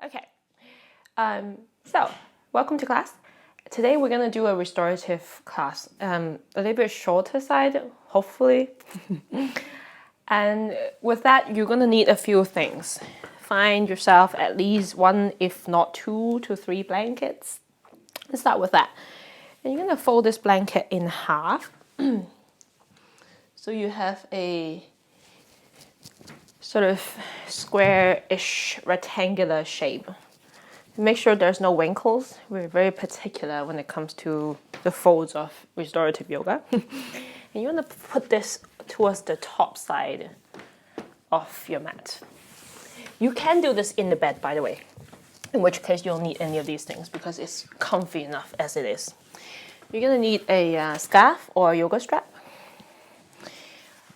Okay, so welcome to class. Today we're gonna do a restorative class, a little bit shorter side, hopefully. And with that, you're gonna need a few things. Find yourself at least one, if not 2 to 3 blankets. Let's start with that. And you're gonna fold this blanket in half. So you have a sort of square-ish rectangular shape. Make sure there's no wrinkles. We're very particular when it comes to the folds of restorative yoga. And you want to put this towards the top side of your mat. You can do this in the bed, by the way, in which case you don't need any of these things because it's comfy enough as it is. You're going to need a scarf or a yoga strap.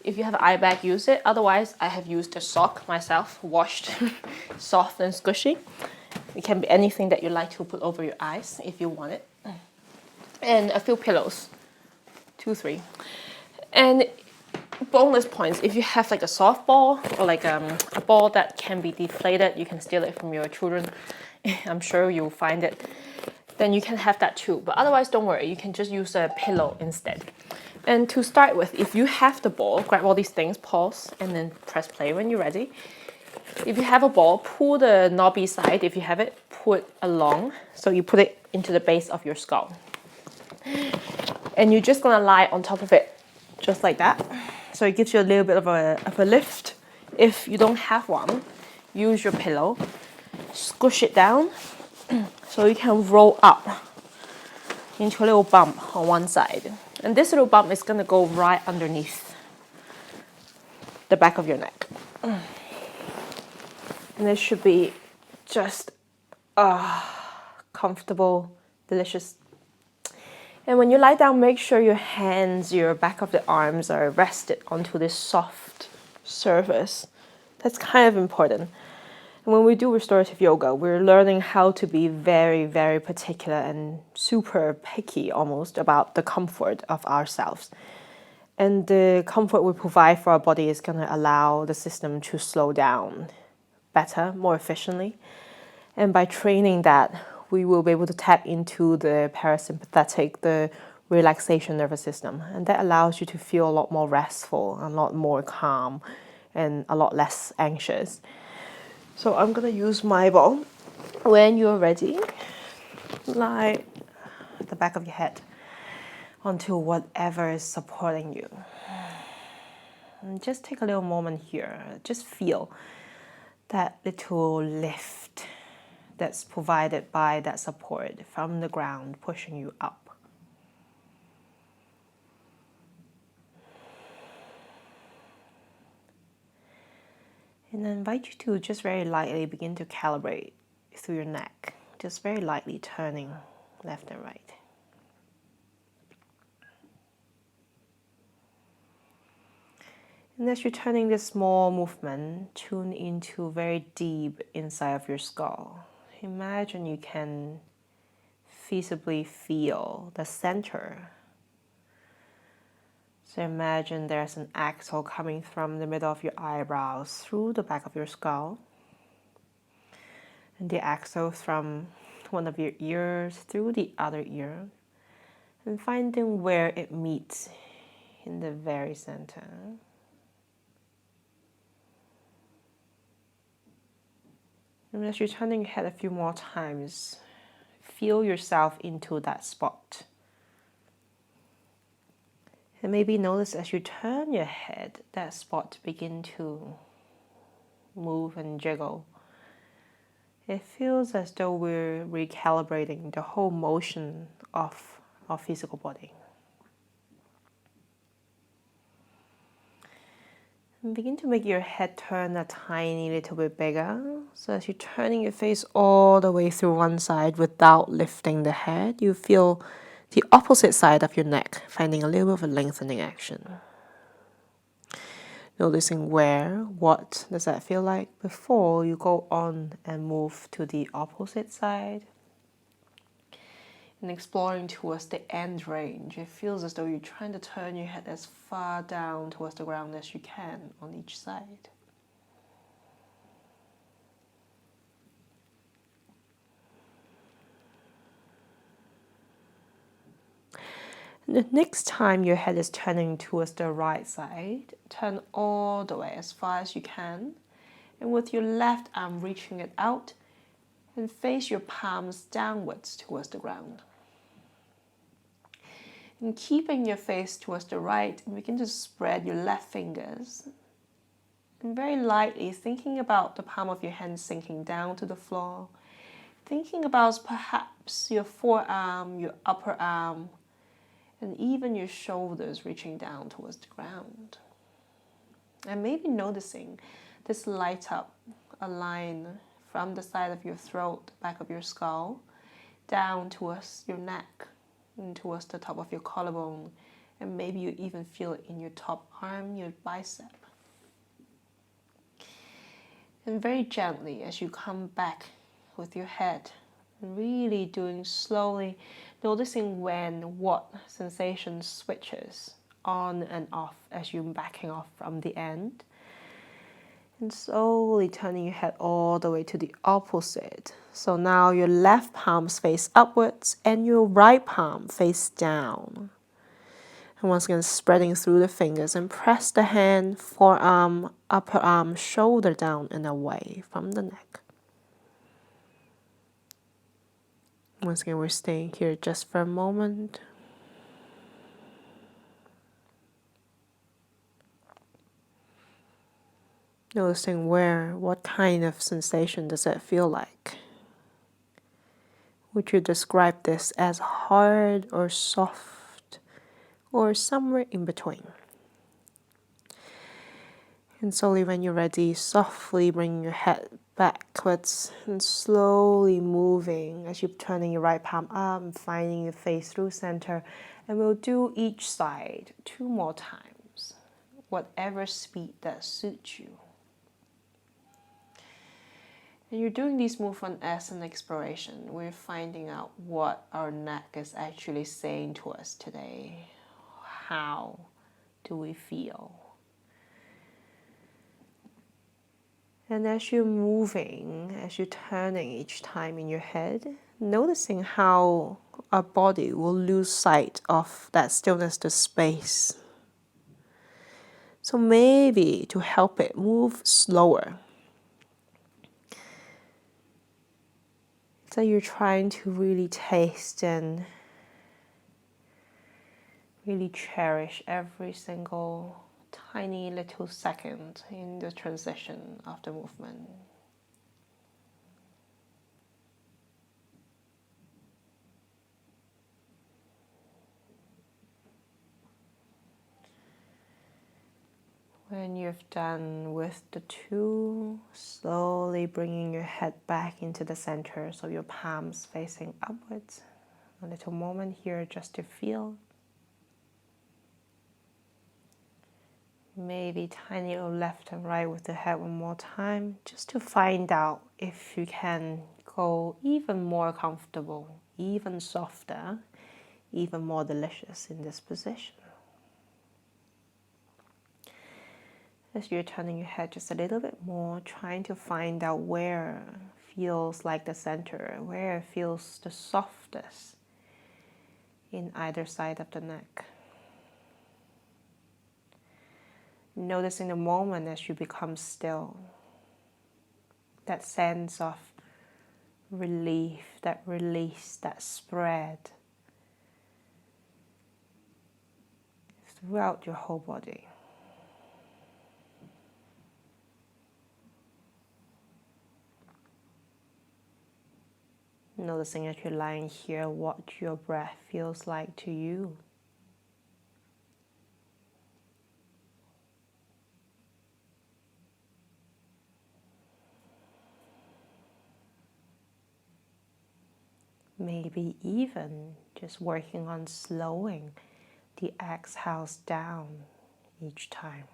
If you have an eye bag, use it. Otherwise, I have used a sock myself, washed, soft and squishy. It can be anything that you like to put over your eyes if you want it. And a few pillows, 2, 3. And bonus points, if you have like a softball or like a ball that can be deflated, you can steal it from your children. I'm sure you'll find it. Then you can have that too. But otherwise, don't worry, you can just use a pillow instead. And to start with, if you have the ball, grab all these things, pause, and then press play when you're ready. If you have a ball, pull the knobby side, if you have it, pull it along. So you put it into the base of your skull. And you're just gonna lie on top of it, just like that. So it gives you a little bit of a lift. If you don't have one, use your pillow, squish it down, so you can roll up into a little bump on one side. And this little bump is gonna go right underneath the back of your neck. And this should be just comfortable, delicious. And when you lie down, make sure your hands, your back of the arms are rested onto this soft surface. That's kind of important. And when we do restorative yoga, we're learning how to be very, very particular and super picky almost about the comfort of ourselves. And the comfort we provide for our body is going to allow the system to slow down better, more efficiently. And by training that, we will be able to tap into the parasympathetic, the relaxation nervous system. And that allows you to feel a lot more restful, a lot more calm, and a lot less anxious. So I'm going to use my ball. When you're ready, lie at the back of your head onto whatever is supporting you. And just take a little moment here. Just feel that little lift that's provided by that support from the ground pushing you up. And I invite you to just very lightly begin to calibrate through your neck, just very lightly turning left and right. And as you're turning this small movement, tune into very deep inside of your skull. Imagine you can feasibly feel the center. So imagine there's an axle coming from the middle of your eyebrows through the back of your skull. And the axle from one of your ears through the other ear. And finding where it meets in the very center. And as you're turning your head a few more times, feel yourself into that spot. And maybe notice as you turn your head, that spot begin to move and jiggle. It feels as though we're recalibrating the whole motion of our physical body. And begin to make your head turn a tiny little bit bigger. So as you're turning your face all the way through one side without lifting the head, you feel the opposite side of your neck finding a little bit of a lengthening action. Noticing what does that feel like before you go on and move to the opposite side. And exploring towards the end range, it feels as though you're trying to turn your head as far down towards the ground as you can on each side. The next time your head is turning towards the right side, turn all the way as far as you can, and with your left arm reaching it out, and face your palms downwards towards the ground. And keeping your face towards the right, begin to spread your left fingers. And very lightly, thinking about the palm of your hand sinking down to the floor. Thinking about perhaps your forearm, your upper arm, and even your shoulders reaching down towards the ground. And maybe noticing this light up a line from the side of your throat, back of your skull, down towards your neck and towards the top of your collarbone. And maybe you even feel it in your top arm, your bicep. And very gently, as you come back with your head, really doing slowly, noticing when what sensation switches on and off as you're backing off from the end. And slowly turning your head all the way to the opposite. So now your left palm face upwards and your right palm face down. And once again, spreading through the fingers and press the hand, forearm, upper arm, shoulder down and away from the neck. Once again, we're staying here just for a moment. Noticing what kind of sensation does that feel like? Would you describe this as hard or soft or somewhere in between? And slowly when you're ready, softly bring your head backwards and slowly moving as you're turning your right palm up and finding your face through center. And we'll do each side 2 more times, whatever speed that suits you. And you're doing these movements as an exploration. We're finding out what our neck is actually saying to us today. How do we feel? And as you're moving, as you're turning each time in your head, noticing how our body will lose sight of that stillness, the space. So maybe to help it move slower. So you're trying to really taste and really cherish every single tiny little second in the transition of the movement. When you've done with the 2, slowly bringing your head back into the center, so your palms facing upwards. A little moment here just to feel. Maybe tiny little left and right with the head one more time, just to find out if you can go even more comfortable, even softer, even more delicious in this position. As you're turning your head just a little bit more, trying to find out where feels like the center, where feels the softest in either side of the neck. Noticing the moment as you become still, that sense of relief, that release, that spread throughout your whole body. Noticing as you're lying here what your breath feels like to you. Maybe even just working on slowing the exhales down each time.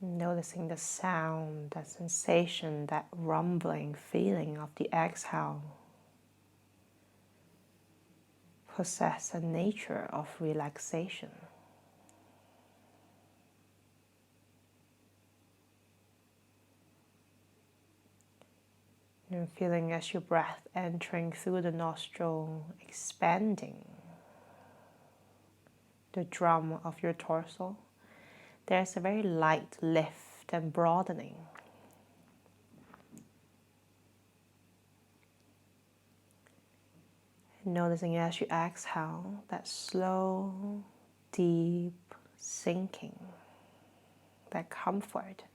Noticing the sound, that sensation, that rumbling feeling of the exhale possess a nature of relaxation. And feeling as your breath entering through the nostril, expanding the drum of your torso. There's a very light lift and broadening. And noticing as you exhale, that slow, deep sinking, that comfort.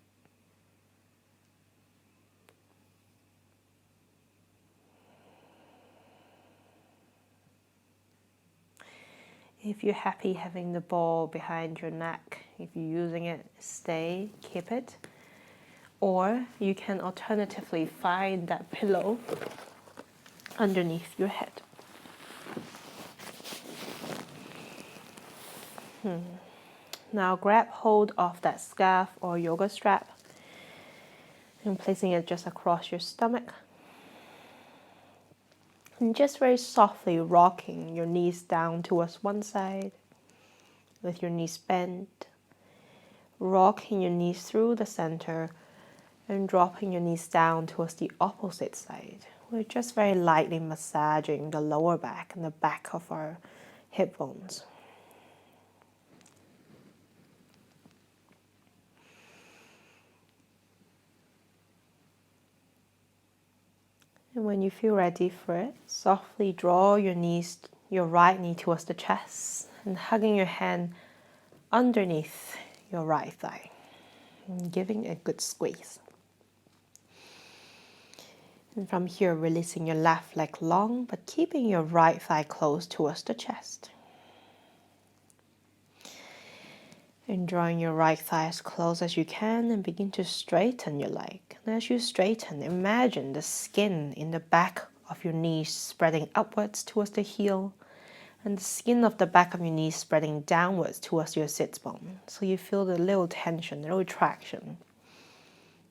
If you're happy having the ball behind your neck, if you're using it, stay, keep it. Or you can alternatively find that pillow underneath your head. Now grab hold of that scarf or yoga strap and placing it just across your stomach. And just very softly rocking your knees down towards one side with your knees bent. Rocking your knees through the center and dropping your knees down towards the opposite side. We're just very lightly massaging the lower back and the back of our hip bones. And when you feel ready for it, softly draw your knees, your right knee towards the chest and hugging your hand underneath your right thigh and giving a good squeeze. And from here, releasing your left leg long, but keeping your right thigh close towards the chest. And drawing your right thigh as close as you can and begin to straighten your leg. And as you straighten, imagine the skin in the back of your knees spreading upwards towards the heel and the skin of the back of your knees spreading downwards towards your sits bone. So you feel the little tension, the little traction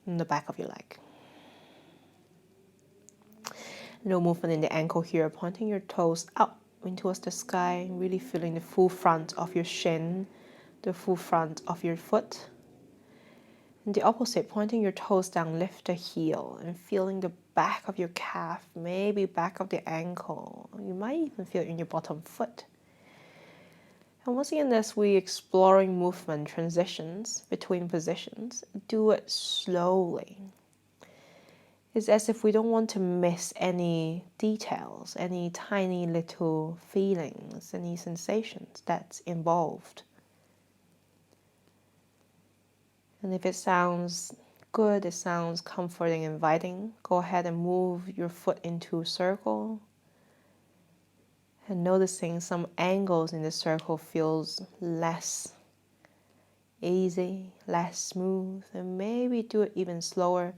in the back of your leg. No movement in the ankle here, pointing your toes up in towards the sky, really feeling the full front of your shin, the full front of your foot. And the opposite, pointing your toes down, lift the heel and feeling the back of your calf, maybe back of the ankle. You might even feel it in your bottom foot. And once again, as we're exploring movement transitions between positions, do it slowly. It's as if we don't want to miss any details, any tiny little feelings, any sensations that's involved. And if it sounds good, it sounds comforting, inviting, go ahead and move your foot into a circle. And noticing some angles in the circle feels less easy, less smooth, and maybe do it even slower.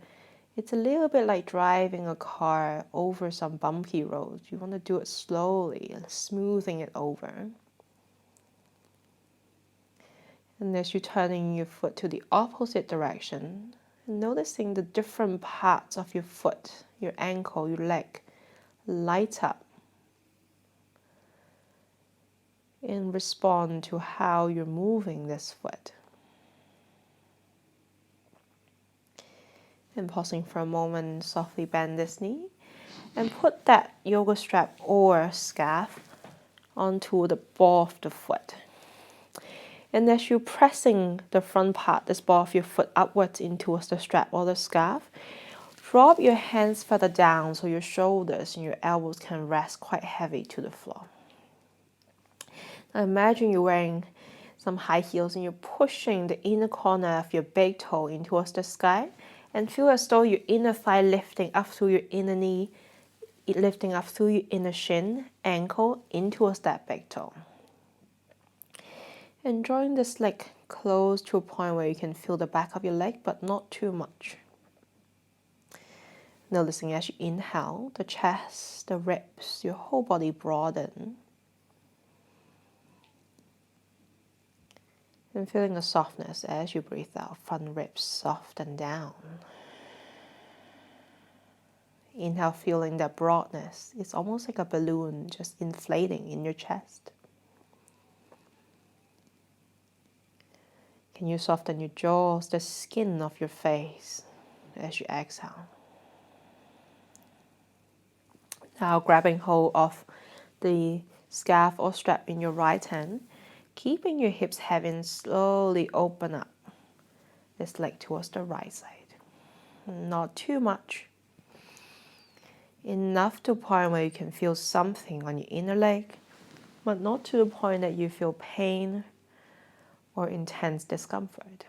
It's a little bit like driving a car over some bumpy roads. You want to do it slowly, smoothing it over. And as you're turning your foot to the opposite direction, noticing the different parts of your foot, your ankle, your leg, light up and respond to how you're moving this foot. And pausing for a moment, softly bend this knee and put that yoga strap or scarf onto the ball of the foot. And as you're pressing the front part, this ball of your foot upwards into the strap or the scarf, drop your hands further down so your shoulders and your elbows can rest quite heavy to the floor. Now imagine you're wearing some high heels and you're pushing the inner corner of your big toe in towards the sky and feel as though your inner thigh lifting up through your inner knee, lifting up through your inner shin, ankle, in towards that big toe. And drawing this leg close to a point where you can feel the back of your leg, but not too much. Noticing as you inhale, the chest, the ribs, your whole body broaden. And feeling the softness as you breathe out, front ribs soften down. Inhale, feeling that broadness. It's almost like a balloon just inflating in your chest. Can you soften your jaws, the skin of your face as you exhale? Now grabbing hold of the scarf or strap in your right hand, keeping your hips heavy, and slowly open up this leg towards the right side. Not too much. Enough to a point where you can feel something on your inner leg, but not to the point that you feel pain or intense discomfort.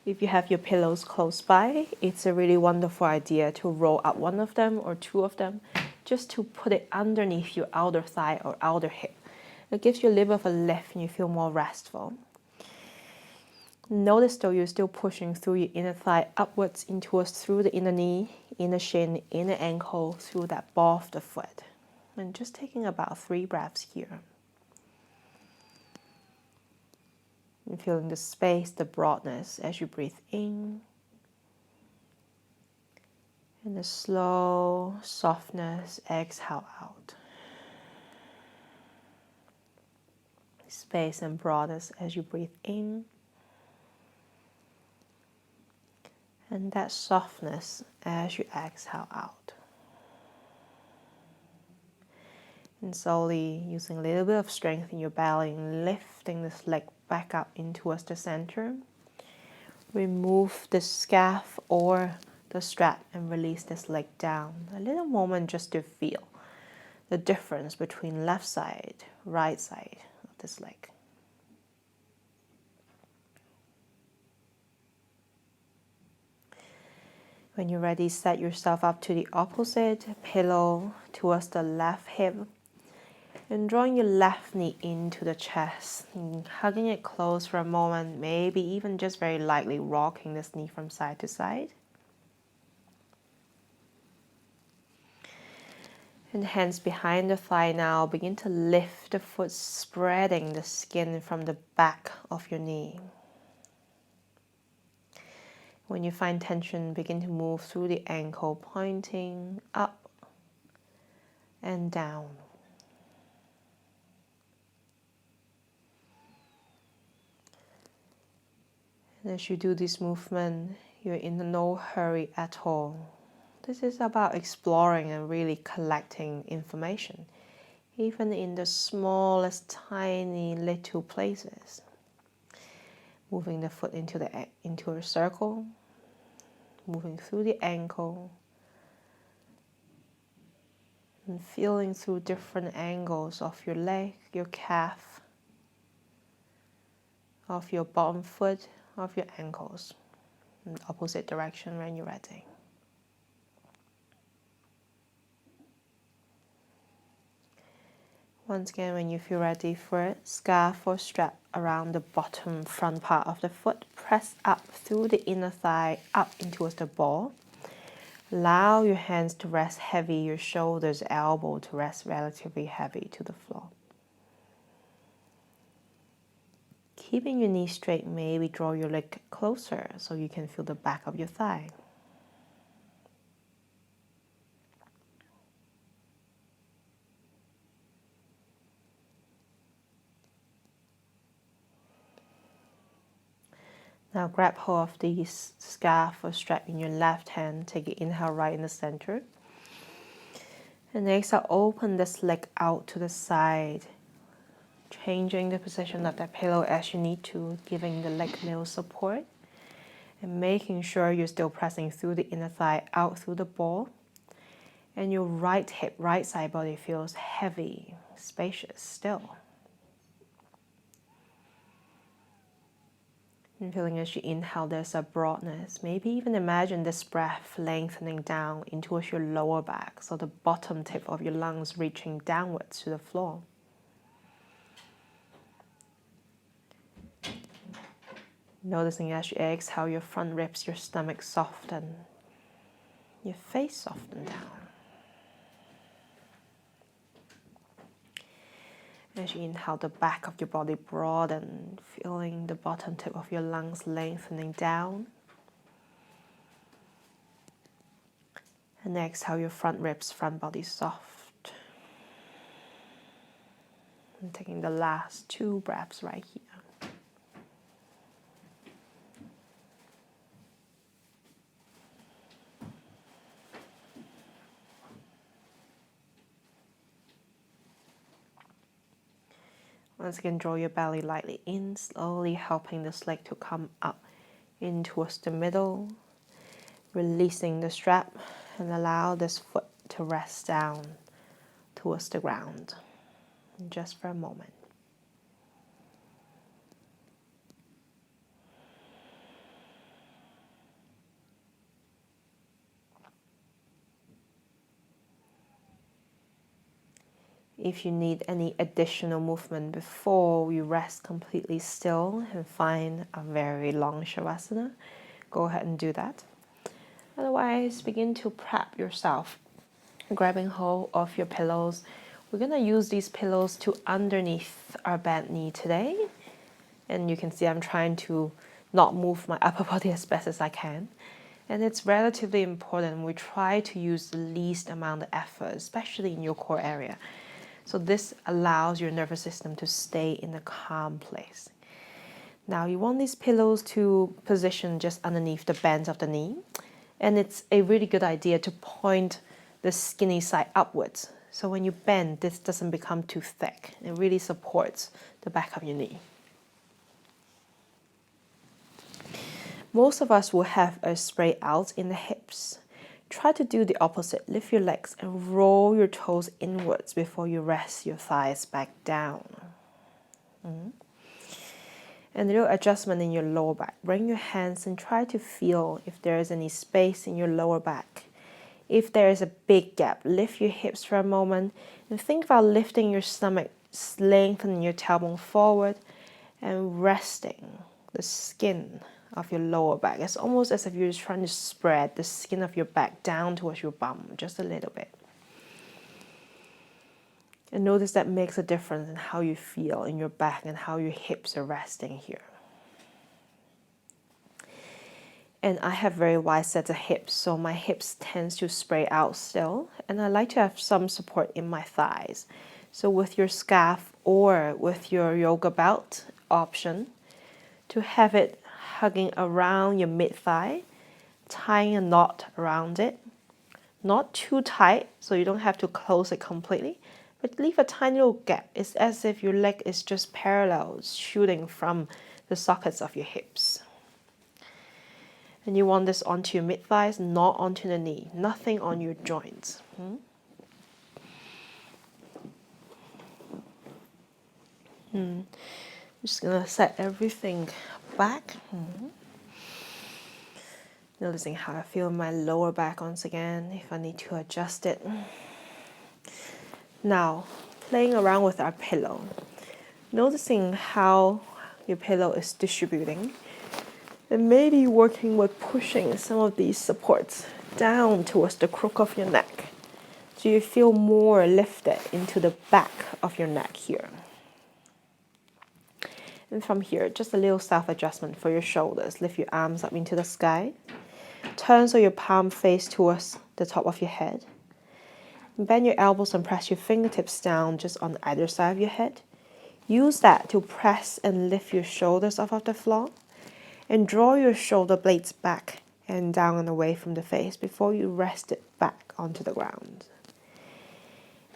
If you have your pillows close by, it's a really wonderful idea to roll up one of them or two of them just to put it underneath your outer thigh or outer hip. It gives you a little bit of a lift and you feel more restful. Notice though you're still pushing through your inner thigh upwards in towards through the inner knee, inner shin, inner ankle, through that ball of the foot. And just taking about 3 breaths here. And feeling the space, the broadness as you breathe in. And the slow softness, exhale out. Space and broadness as you breathe in. And that softness as you exhale out. And slowly using a little bit of strength in your belly and lifting this leg back up in towards the center. Remove the scarf or the strap and release this leg down. A little moment just to feel the difference between left side, right side of this leg. When you're ready, set yourself up to the opposite, pillow towards the left hip, and drawing your left knee into the chest, and hugging it close for a moment, maybe even just very lightly rocking this knee from side to side. And hands behind the thigh now, begin to lift the foot, spreading the skin from the back of your knee. When you find tension, begin to move through the ankle, pointing up and down. And as you do this movement, you're in no hurry at all. This is about exploring and really collecting information, even in the smallest, tiny little places. Moving the foot into a circle, moving through the ankle, and feeling through different angles of your leg, your calf, of your bottom foot, of your ankles, in the opposite direction when you're ready. Once again, when you feel ready for it, scarf or strap around the bottom front part of the foot. Press up through the inner thigh, up in towards the ball. Allow your hands to rest heavy, your shoulders, elbow to rest relatively heavy to the floor. Keeping your knees straight, maybe draw your leg closer so you can feel the back of your thigh. Now grab hold of the scarf or strap in your left hand. Take an inhale right in the center. And exhale, open this leg out to the side. Changing the position of that pillow as you need to, giving the leg a little support. And making sure you're still pressing through the inner thigh, out through the ball. And your right hip, right side body feels heavy, spacious still. And feeling as you inhale, there's a broadness. Maybe even imagine this breath lengthening down into your lower back, so the bottom tip of your lungs reaching downwards to the floor. Noticing as you exhale, your front ribs, your stomach soften, your face soften down. As you inhale, the back of your body broaden, feeling the bottom tip of your lungs lengthening down. And exhale, your front ribs, front body soft. And taking the last 2 breaths right here. Once again, draw your belly lightly in, slowly helping this leg to come up in towards the middle, releasing the strap, and allow this foot to rest down towards the ground, just for a moment. If you need any additional movement before we rest completely still and find a very long Shavasana, go ahead and do that. Otherwise, begin to prep yourself, grabbing hold of your pillows. We're going to use these pillows to underneath our bent knee today. And you can see I'm trying to not move my upper body as best as I can. And it's relatively important we try to use the least amount of effort, especially in your core area. So this allows your nervous system to stay in a calm place. Now you want these pillows to position just underneath the bend of the knee. And it's a really good idea to point the skinny side upwards. So when you bend, this doesn't become too thick. It really supports the back of your knee. Most of us will have a spray out in the hips. Try to do the opposite. Lift your legs and roll your toes inwards before you rest your thighs back down. And a little adjustment in your lower back. Bring your hands and try to feel if there is any space in your lower back. If there is a big gap, lift your hips for a moment and think about lifting your stomach, lengthening your tailbone forward and resting the skin of your lower back. It's almost as if you're just trying to spread the skin of your back down towards your bum, just a little bit. And notice that makes a difference in how you feel in your back and how your hips are resting here. And I have very wide sets of hips, so my hips tends to spray out still. And I like to have some support in my thighs. So with your scarf or with your yoga belt option, to have it hugging around your mid-thigh, tying a knot around it. Not too tight, so you don't have to close it completely, but leave a tiny little gap. It's as if your leg is just parallel, shooting from the sockets of your hips. And you want this onto your mid-thighs, not onto the knee. Nothing on your joints. Just gonna set everything back. Noticing how I feel in my lower back once again, if I need to adjust it. Now, playing around with our pillow. Noticing how your pillow is distributing. And maybe working with pushing some of these supports down towards the crook of your neck. So you feel more lifted into the back of your neck here. And from here, just a little self-adjustment for your shoulders. Lift your arms up into the sky. Turn so your palm face towards the top of your head. Bend your elbows and press your fingertips down just on either side of your head. Use that to press and lift your shoulders off of the floor. And draw your shoulder blades back and down and away from the face before you rest it back onto the ground.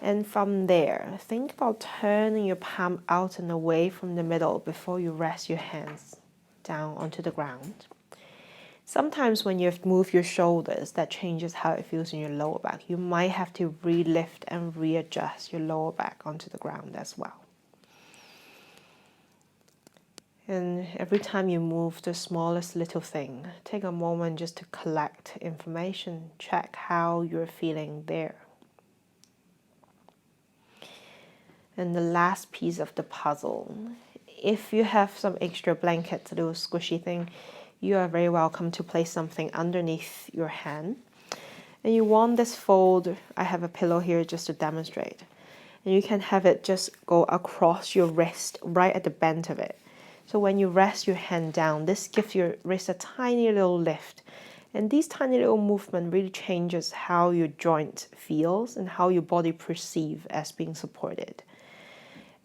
And from there, think about turning your palm out and away from the middle before you rest your hands down onto the ground. Sometimes when you've moved your shoulders, that changes how it feels in your lower back. You might have to re-lift and readjust your lower back onto the ground as well. And every time you move the smallest little thing, take a moment just to collect information, check how you're feeling there. And the last piece of the puzzle, if you have some extra blankets, a little squishy thing, you are very welcome to place something underneath your hand. And you want this fold, I have a pillow here just to demonstrate. And you can have it just go across your wrist, right at the bend of it. So when you rest your hand down, this gives your wrist a tiny little lift. And these tiny little movement really changes how your joint feels and how your body perceives as being supported.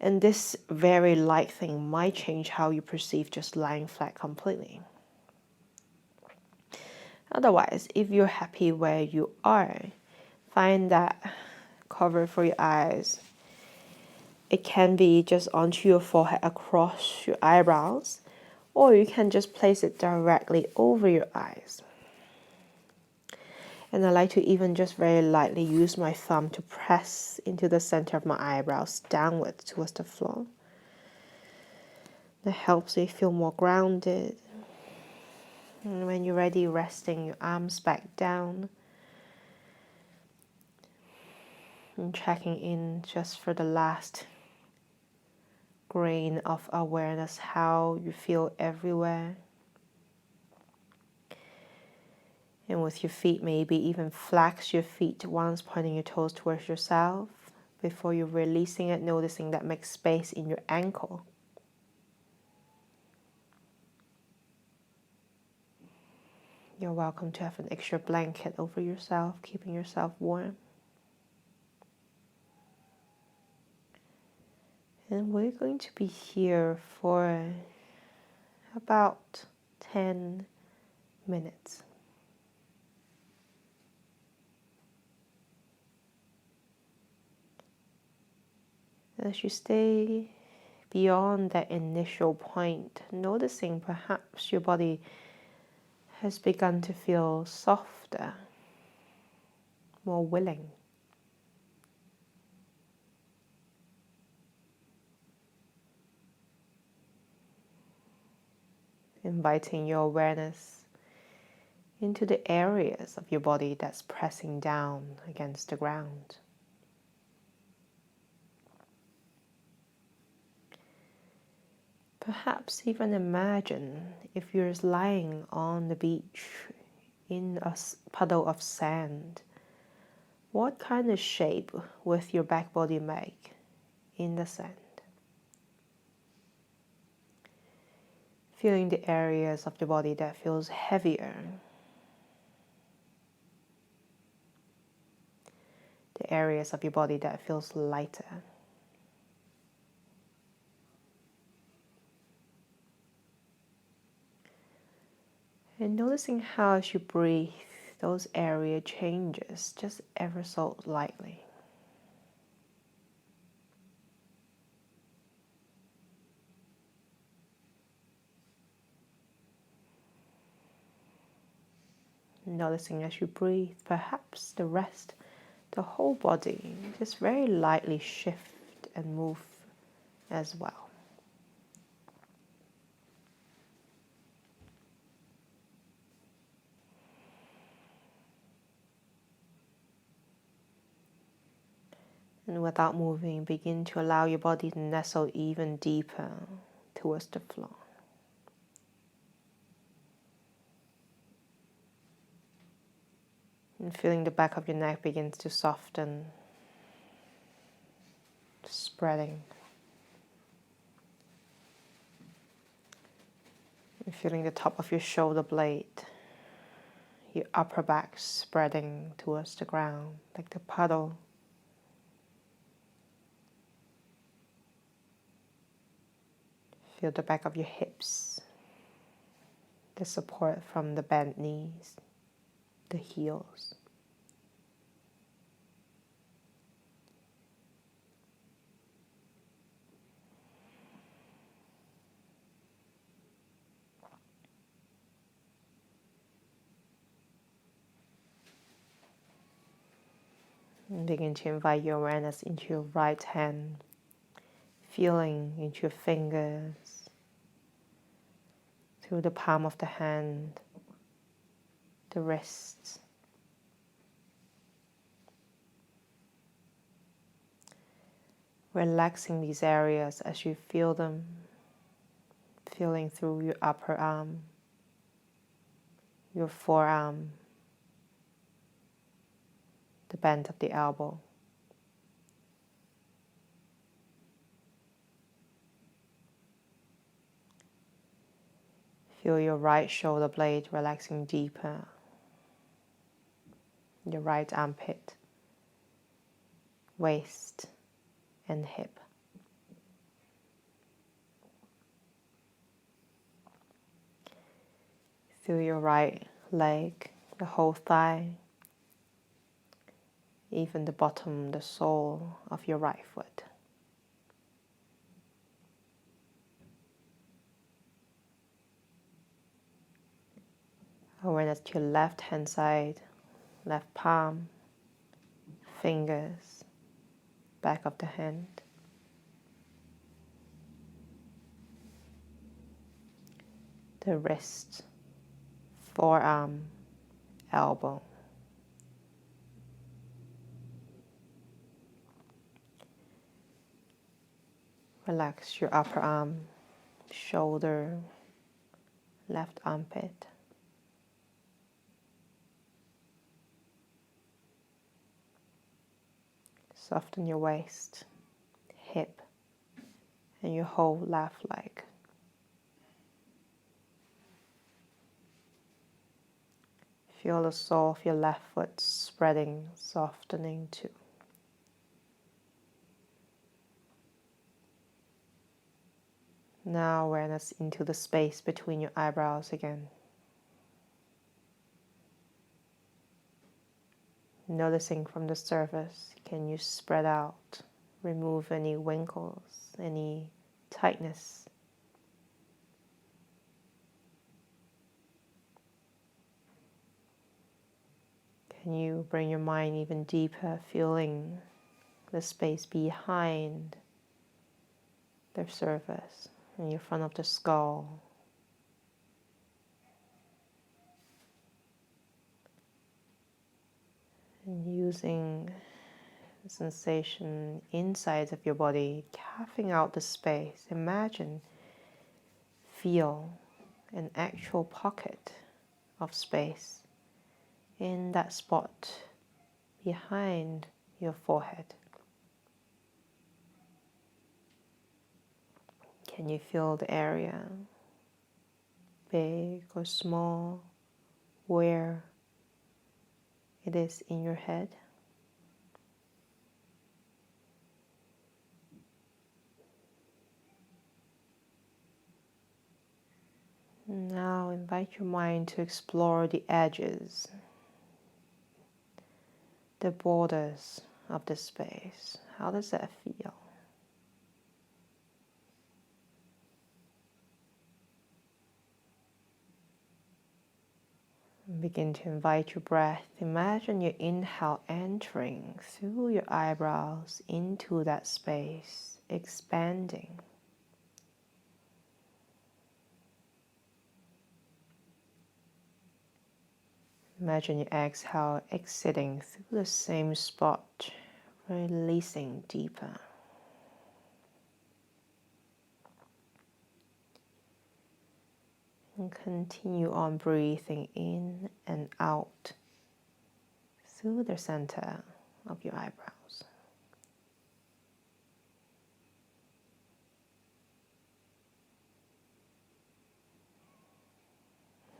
And this very light thing might change how you perceive just lying flat completely. Otherwise, if you're happy where you are, find that cover for your eyes. It can be just onto your forehead across your eyebrows, or you can just place it directly over your eyes. And I like to even just very lightly use my thumb to press into the center of my eyebrows downwards towards the floor. That helps you feel more grounded. And when you're ready, resting your arms back down and checking in just for the last grain of awareness, how you feel everywhere. And with your feet, maybe even flex your feet once, pointing your toes towards yourself. Before you're releasing it, noticing that makes space in your ankle. You're welcome to have an extra blanket over yourself, keeping yourself warm. And we're going to be here for about 10 minutes. As you stay beyond that initial point, noticing perhaps your body has begun to feel softer, more willing. Inviting your awareness into the areas of your body that's pressing down against the ground. Perhaps even imagine if you're lying on the beach in a puddle of sand, what kind of shape will your back body make in the sand? Feeling the areas of the body that feels heavier. The areas of your body that feels lighter. And noticing how as you breathe, those area changes just ever so lightly. Noticing as you breathe, perhaps the rest, the whole body, just very lightly shift and move as well. And without moving, begin to allow your body to nestle even deeper towards the floor. And feeling the back of your neck begins to soften, spreading. And feeling the top of your shoulder blade, your upper back spreading towards the ground like the puddle. Feel the back of your hips, the support from the bent knees, the heels. And begin to invite your awareness into your right hand, feeling into your fingers, through the palm of the hand, the wrists. Relaxing these areas as you feel them, feeling through your upper arm, your forearm, the bend of the elbow. Feel your right shoulder blade relaxing deeper, your right armpit, waist, and hip. Feel your right leg, the whole thigh, even the bottom, the sole of your right foot. that's your left hand side, left palm, fingers, back of the hand. The wrist, forearm, elbow. Relax your upper arm, shoulder, left armpit. Soften your waist, hip, and your whole left leg. Feel the sole of your left foot spreading, softening too. Now awareness into the space between your eyebrows again. Noticing from the surface, can you spread out, remove any wrinkles, any tightness? Can you bring your mind even deeper, feeling the space behind the surface, in your front of the skull? And using the sensation inside of your body, carving out the space. Imagine, feel an actual pocket of space in that spot behind your forehead. Can you feel the area, big or small, where it is in your head? Now invite your mind to explore the edges, the borders of the space. How does that feel? Begin to invite your breath. Imagine your inhale entering through your eyebrows into that space, expanding. Imagine your exhale exiting through the same spot, releasing deeper. And continue on breathing in and out through the center of your eyebrows.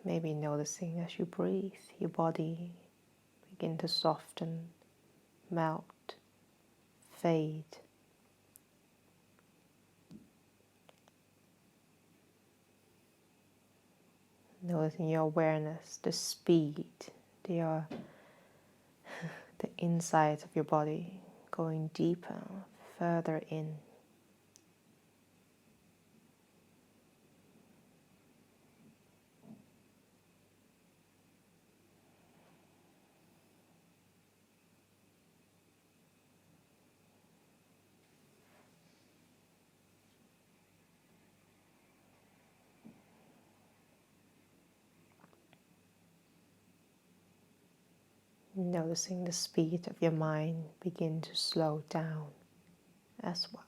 Maybe noticing as you breathe, your body begin to soften, melt, fade. Noticing your awareness, the speed, the insides of your body going deeper, further in. Noticing the speed of your mind begin to slow down as well.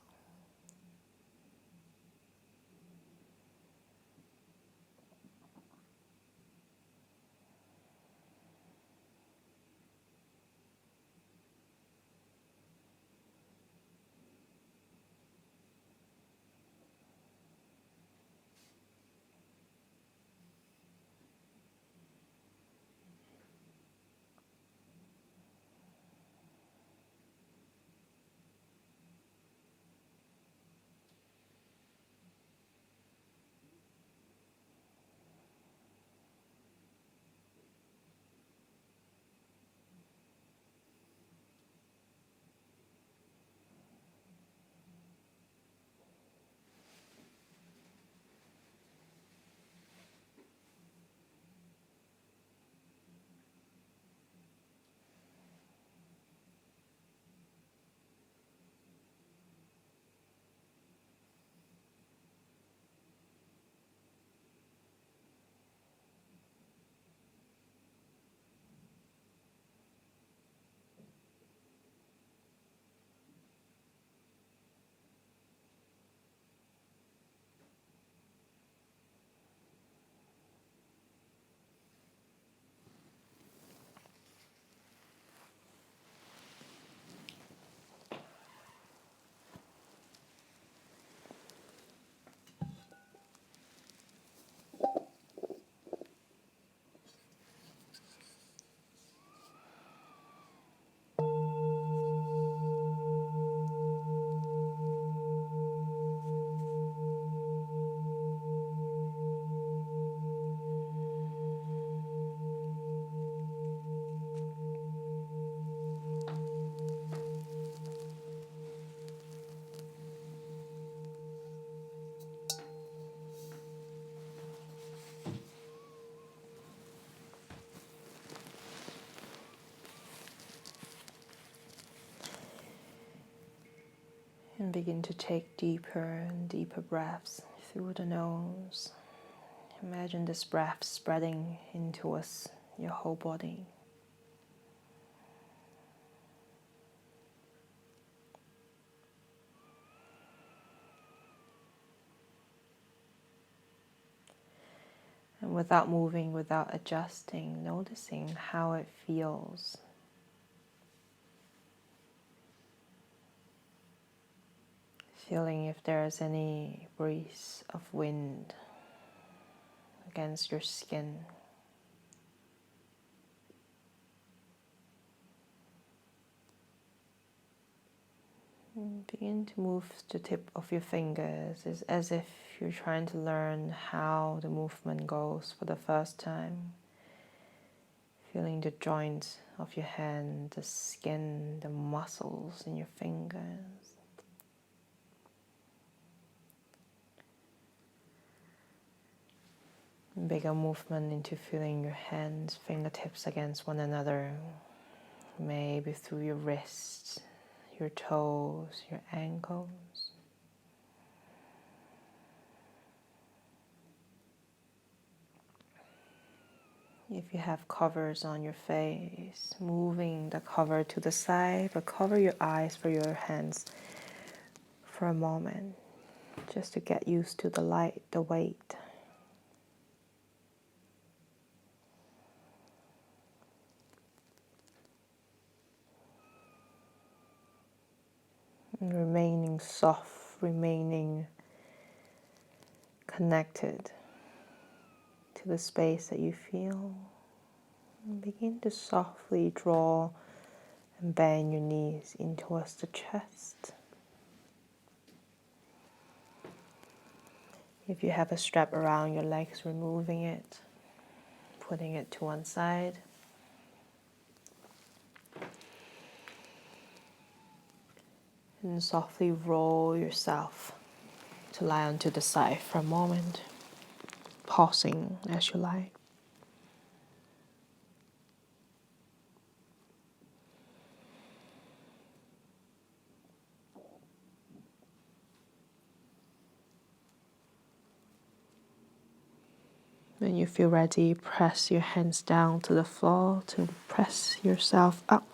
And begin to take deeper and deeper breaths through the nose. Imagine this breath spreading into your whole body. And without moving, without adjusting, noticing how it feels. Feeling if there's any breeze of wind against your skin. And begin to move the tip of your fingers. It's as if you're trying to learn how the movement goes for the first time. Feeling the joints of your hand, the skin, the muscles in your fingers. Bigger movement into feeling your hands, fingertips against one another, maybe through your wrists, your toes, your ankles. If you have covers on your face, moving the cover to the side, but cover your eyes for your hands for a moment, just to get used to the light, the weight. And remaining soft, remaining connected to the space that you feel. And begin to softly draw and bend your knees in towards the chest. If you have a strap around your legs, removing it, putting it to one side. And softly roll yourself to lie onto the side for a moment, pausing as you lie. When you feel ready, press your hands down to the floor to press yourself up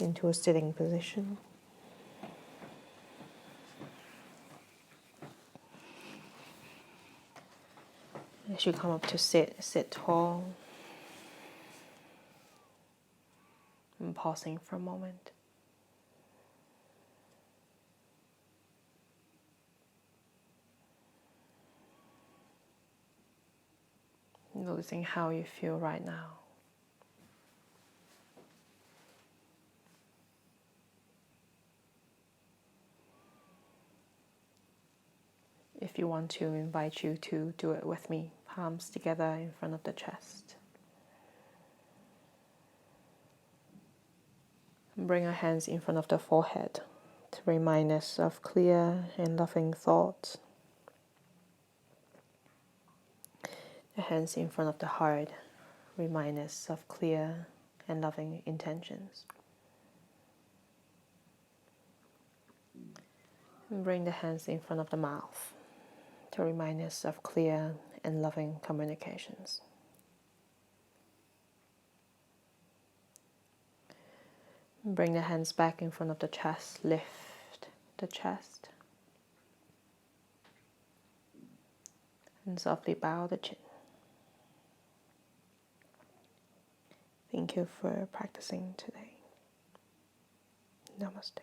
into a sitting position. As you come up to sit tall and pausing for a moment. Noticing how you feel right now. If you want to, invite you to do it with me, palms together in front of the chest. And bring our hands in front of the forehead to remind us of clear and loving thoughts. The hands in front of the heart remind us of clear and loving intentions. And bring the hands in front of the mouth to remind us of clear and loving communications. And bring the hands back in front of the chest, lift the chest, and softly bow the chin. Thank you for practicing today. Namaste.